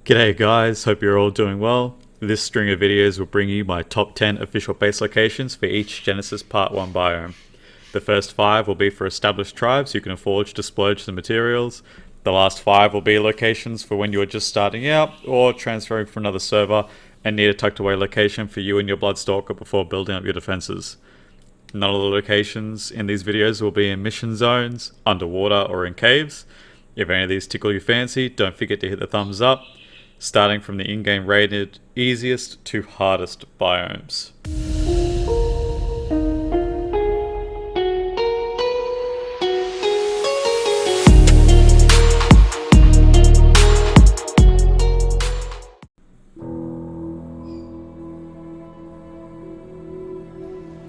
G'day guys, hope you're all doing well. This string of videos will bring you my top 10 official base locations for each Genesis Part 1 biome. The first 5 will be for established tribes who can afford to splurge the materials. The last 5 will be locations for when you're just starting out or transferring from another server and need a tucked away location for you and your Bloodstalker before building up your defenses. None of the locations in these videos will be in mission zones, underwater or in caves. If any of these tickle your fancy, don't forget to hit the thumbs up. Starting from the in-game rated easiest to hardest biomes.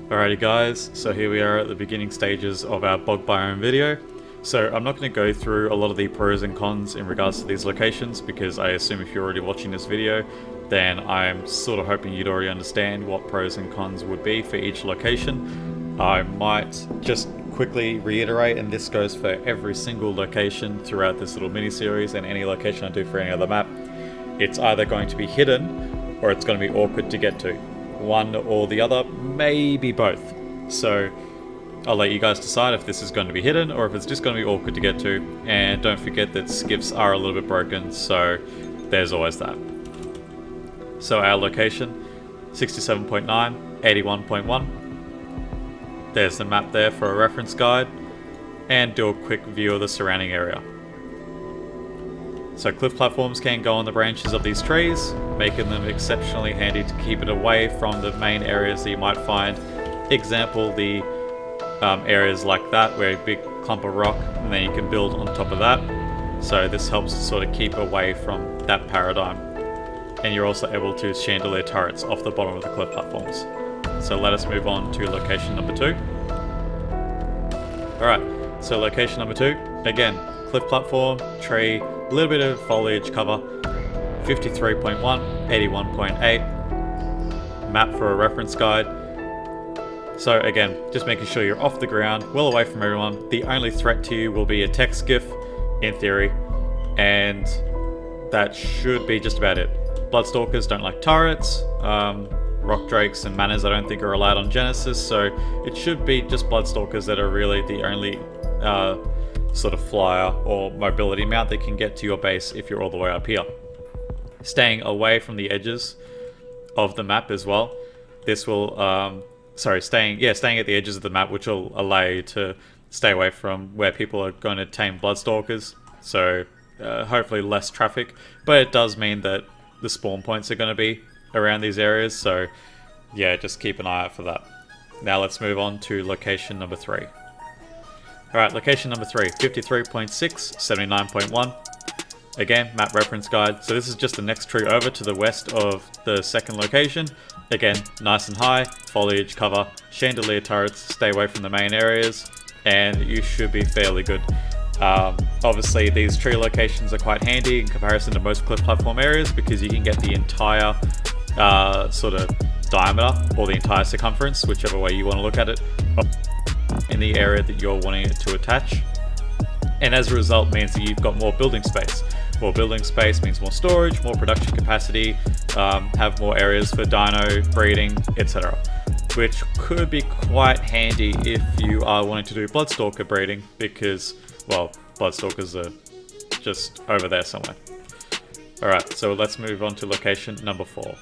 Alrighty guys, so here we are at the beginning stages of our bog biome video. So I'm not going to go through a lot of the pros and cons in regards to these locations because I assume if you're already watching this video, then I'm sort of hoping you'd already understand what pros and cons would be for each location. I might just quickly reiterate, and this goes for every single location throughout this little mini-series and any location I do for any other map. It's either going to be hidden or it's going to be awkward to get to. One or the other, maybe both. So I'll let you guys decide if this is going to be hidden or if it's just going to be awkward to get to. And don't forget that skips are a little bit broken, so there's always that. So our location, 67.9, 81.1. There's the map there for a reference guide. And do a quick view of the surrounding area. So cliff platforms can go on the branches of these trees, making them exceptionally handy to keep it away from the main areas that you might find. Example, the areas like that where a big clump of rock and then you can build on top of that. So this helps sort of keep away from that paradigm. And you're also able to chandelier turrets off the bottom of the cliff platforms. So let us move on to location number 2. Alright, so location number 2, again, cliff platform, tree, a little bit of foliage cover, 53.1, 81.8, map for a reference guide. So again, just making sure you're off the ground, well away from everyone. The only threat to you will be a tech skiff, in theory, and that should be just about it. Bloodstalkers don't like turrets, rock drakes and manners I don't think are allowed on Genesis, so it should be just Bloodstalkers that are really the only sort of flyer or mobility mount that can get to your base if you're all the way up here. Staying away from the edges of the map as well. This will staying at the edges of the map, which will allow you to stay away from where people are going to tame Bloodstalkers, so hopefully less traffic, but it does mean that the spawn points are going to be around these areas, so yeah, just keep an eye out for that. Now let's move on to location number 3. Alright, location number 3, 53.6, 79.1. Again, map reference guide. So this is just the next tree over to the west of the second location. Again, nice and high, foliage cover, chandelier turrets, stay away from the main areas, and you should be fairly good. Obviously, these tree locations are quite handy in comparison to most cliff platform areas because you can get the entire sort of diameter or the entire circumference, whichever way you want to look at it, in the area that you're wanting it to attach. And as a result means that you've got more building space. More building space means more storage, more production capacity, have more areas for dino breeding, etc. Which could be quite handy if you are wanting to do Bloodstalker breeding because, well, Bloodstalkers are just over there somewhere. Alright, so let's move on to location number 4.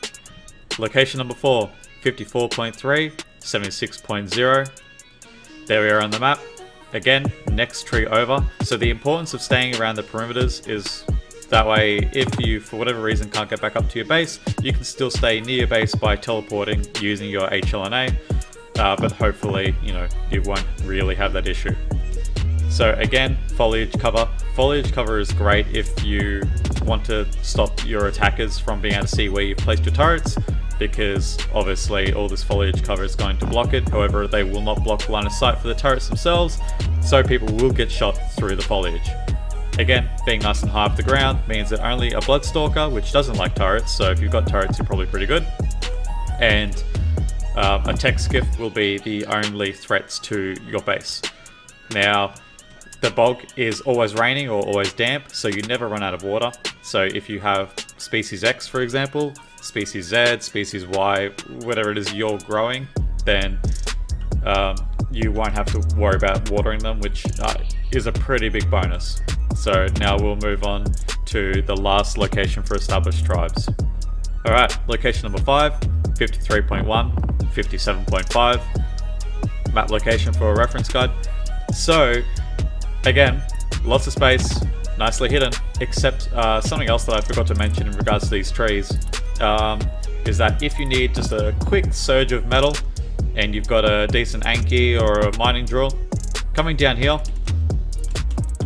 Location number 4, 54.3, 76.0. There we are on the map. Again, next tree over. So the importance of staying around the perimeters is that way if you, for whatever reason, can't get back up to your base, you can still stay near your base by teleporting using your HLNA, but hopefully, you won't really have that issue. So again, foliage cover. Foliage cover is great if you want to stop your attackers from being able to see where you've placed your turrets, because obviously all this foliage cover is going to block it. However, they will not block line of sight for the turrets themselves, so people will get shot through the foliage. Again, being nice and high off the ground means that only a Bloodstalker, which doesn't like turrets, so if you've got turrets you're probably pretty good, and a tech skiff will be the only threats to your base. Now, the bog is always raining or always damp, so you never run out of water. So if you have species X, for example, species Z, species Y, whatever it is you're growing, then you won't have to worry about watering them, which is a pretty big bonus. So now we'll move on to the last location for established tribes. Alright, location number 5, 53.1, 57.5. Map location for a reference guide. So, again, lots of space, nicely hidden, except something else that I forgot to mention in regards to these trees is that if you need just a quick surge of metal and you've got a decent Anki or a mining drill, coming down here,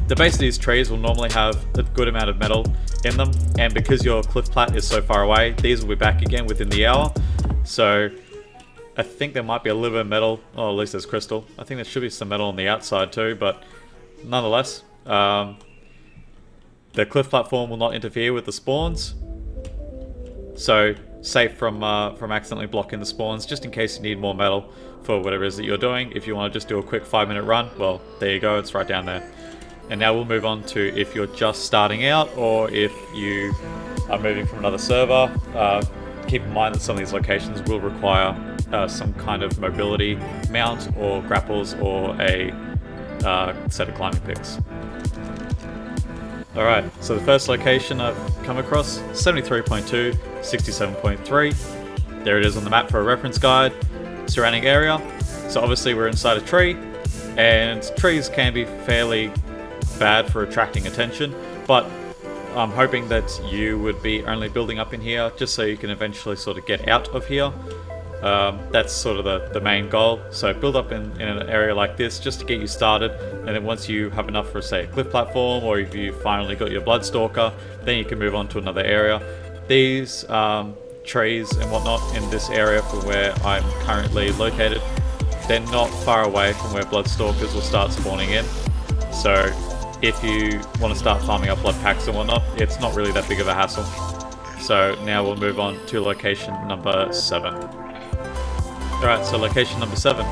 the base of these trees will normally have a good amount of metal in them, and because your cliff plat is so far away, these will be back again within the hour. So I think there might be a little bit of metal, or at least there's crystal. I think there should be some metal on the outside too, but nonetheless, the cliff platform will not interfere with the spawns. So safe from accidentally blocking the spawns, just in case you need more metal for whatever it is that you're doing. If you want to just do a quick 5-minute run, well, there you go, it's right down there. And now we'll move on to if you're just starting out or if you are moving from another server. Keep in mind that some of these locations will require some kind of mobility mount or grapples or a set of climbing picks. Alright, so the first location I've come across, 73.2, 67.3. There it is on the map for a reference guide. Surrounding area. So obviously we're inside a tree, and trees can be fairly bad for attracting attention, but I'm hoping that you would be only building up in here just so you can eventually sort of get out of here. That's sort of the main goal. So build up in an area like this just to get you started, and then once you have enough for, say, a cliff platform, or if you finally got your Bloodstalker, then you can move on to another area. These trees and whatnot in this area from where I'm currently located, they're not far away from where Bloodstalkers will start spawning in. So if you want to start farming up blood packs and whatnot, it's not really that big of a hassle. So now we'll move on to location number 7. Alright, so location number 7,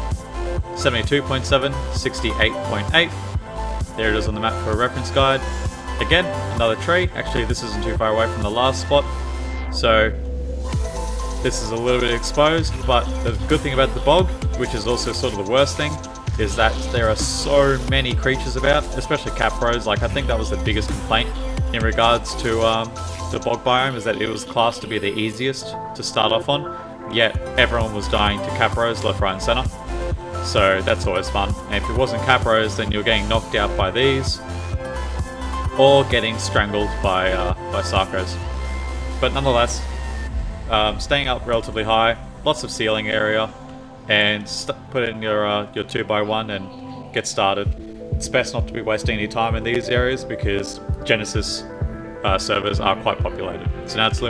72.7, 68.8. There it is on the map for a reference guide. Again, another tree. Actually, this isn't too far away from the last spot. So this is a little bit exposed, but the good thing about the bog, which is also sort of the worst thing, is that there are so many creatures about, especially capros. Like, I think that was the biggest complaint in regards to the bog biome, is that it was classed to be the easiest to start off on, yet everyone was dying to capros left, right and center. So that's always fun. And if it wasn't capros, then you're getting knocked out by these, or getting strangled by sarcos. But nonetheless, staying up relatively high, lots of ceiling area, and put in your 2x1 and get started. It's best not to be wasting any time in these areas because Genesis servers are quite populated. So now let's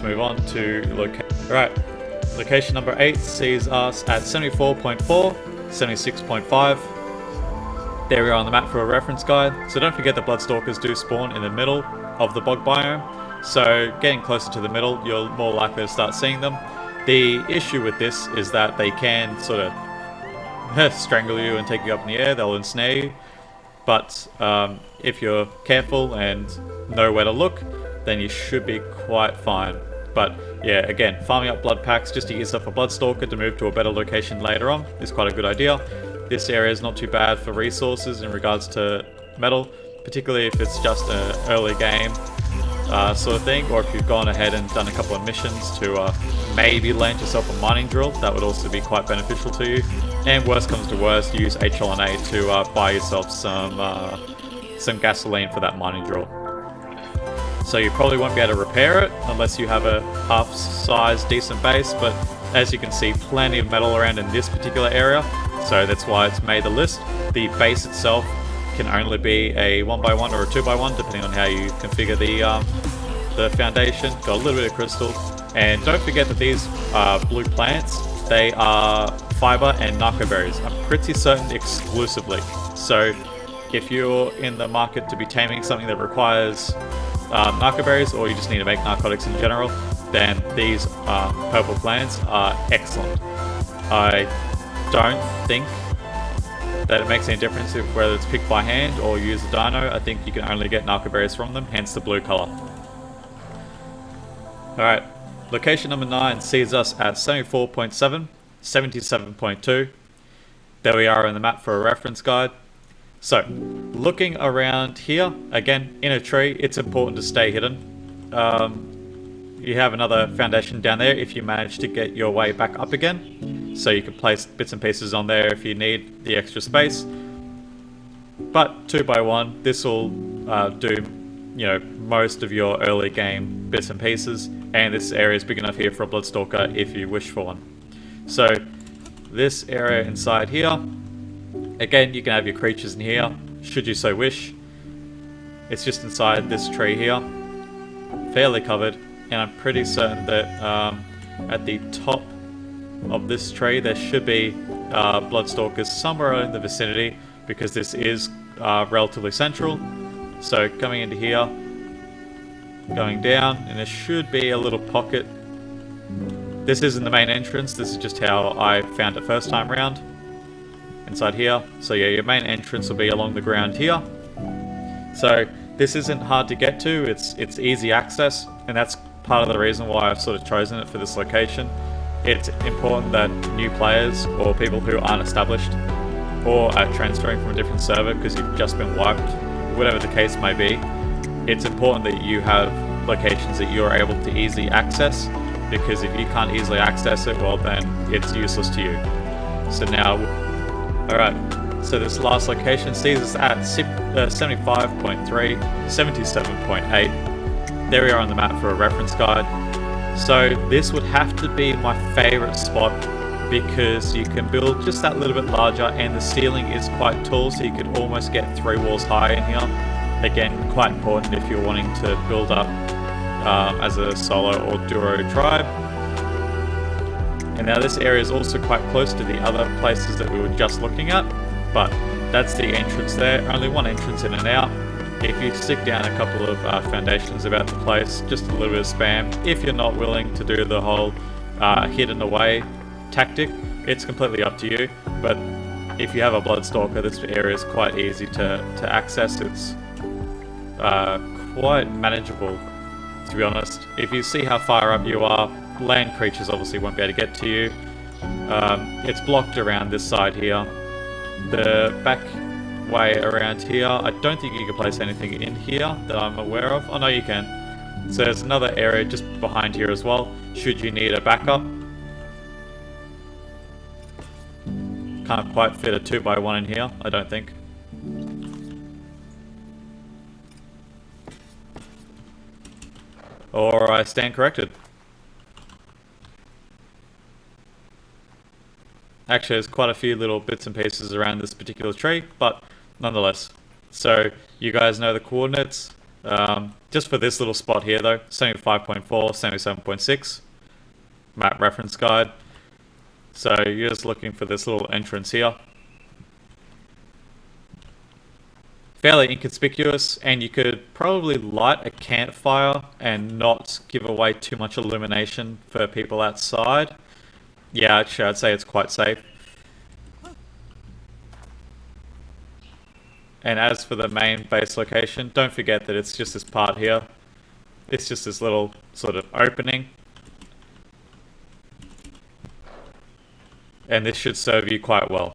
move on to location. Alright, location number 8 sees us at 74.4, 76.5. There we are on the map for a reference guide. So don't forget the Bloodstalkers do spawn in the middle of the bog biome. So getting closer to the middle, you're more likely to start seeing them. The issue with this is that they can sort of strangle you and take you up in the air. They'll ensnare you. But if you're careful and know where to look, then you should be quite fine. But yeah, again, farming up blood packs just to get yourself a Bloodstalker to move to a better location later on is quite a good idea. This area is not too bad for resources in regards to metal, particularly if it's just an early game sort of thing, or if you've gone ahead and done a couple of missions to maybe land yourself a mining drill. That would also be quite beneficial to you. And worst comes to worst, use HLNA to buy yourself some gasoline for that mining drill. So you probably won't be able to repair it unless you have a half-size decent base, but as you can see, plenty of metal around in this particular area, so that's why it's made the list. The base itself can only be a 1x1 or a 2x1 depending on how you configure the foundation. Got a little bit of crystal, and don't forget that these blue plants, they are fiber and narco berries. I'm pretty certain exclusively. So if you're in the market to be taming something that requires narco berries, or you just need to make narcotics in general, then these purple plants are excellent. I don't think that it makes any difference if whether it's picked by hand or use a dino. I think you can only get narco berries from them, hence the blue color. Alright, location number 9 sees us at 74.7, 77.2. There we are on the map for a reference guide. So, looking around here, again, in a tree, it's important to stay hidden. You have another foundation down there if you manage to get your way back up again. So you can place bits and pieces on there if you need the extra space. But 2x1, this will do, most of your early game bits and pieces, and this area is big enough here for a Bloodstalker if you wish for one. So this area inside here, again, you can have your creatures in here, should you so wish. It's just inside this tree here, fairly covered, and I'm pretty certain that at the top of this tree there should be Bloodstalkers somewhere in the vicinity, because this is relatively central. So coming into here, going down, and there should be a little pocket. This isn't the main entrance, this is just how I found it first time round. Inside here. So yeah, your main entrance will be along the ground here. So this isn't hard to get to, it's easy access, and that's part of the reason why I've sort of chosen it for this location. It's important that new players or people who aren't established or are transferring from a different server because you've just been wiped, whatever the case may be, it's important that you have locations that you're able to easily access, because if you can't easily access it, well then it's useless to you. So now, alright, so this last location sees us at 75.3, 77.8. There we are on the map for a reference guide. So this would have to be my favourite spot, because you can build just that little bit larger, and the ceiling is quite tall, so you could almost get 3 walls high in here. Again, quite important if you're wanting to build up as a solo or duo tribe. And now this area is also quite close to the other places that we were just looking at, but that's the entrance there. Only one entrance in and out. If you stick down a couple of foundations about the place, just a little bit of spam. If you're not willing to do the whole hidden away tactic, it's completely up to you. But if you have a Bloodstalker, this area is quite easy to access. It's quite manageable, to be honest. If you see how far up you are, land creatures obviously won't be able to get to you. It's blocked around this side here. The back way around here, I don't think you can place anything in here that I'm aware of. Oh no, you can. So there's another area just behind here as well, should you need a backup. Can't quite fit a 2x1 in here, I don't think. Or I stand corrected. Actually, there's quite a few little bits and pieces around this particular tree, but nonetheless. So you guys know the coordinates. Just for this little spot here though, 75.4, 77.6. Map reference guide. So you're just looking for this little entrance here. Fairly inconspicuous, and you could probably light a campfire and not give away too much illumination for people outside. Yeah, actually I'd say it's quite safe. And as for the main base location, don't forget that it's just this part here. It's just this little sort of opening. And this should serve you quite well.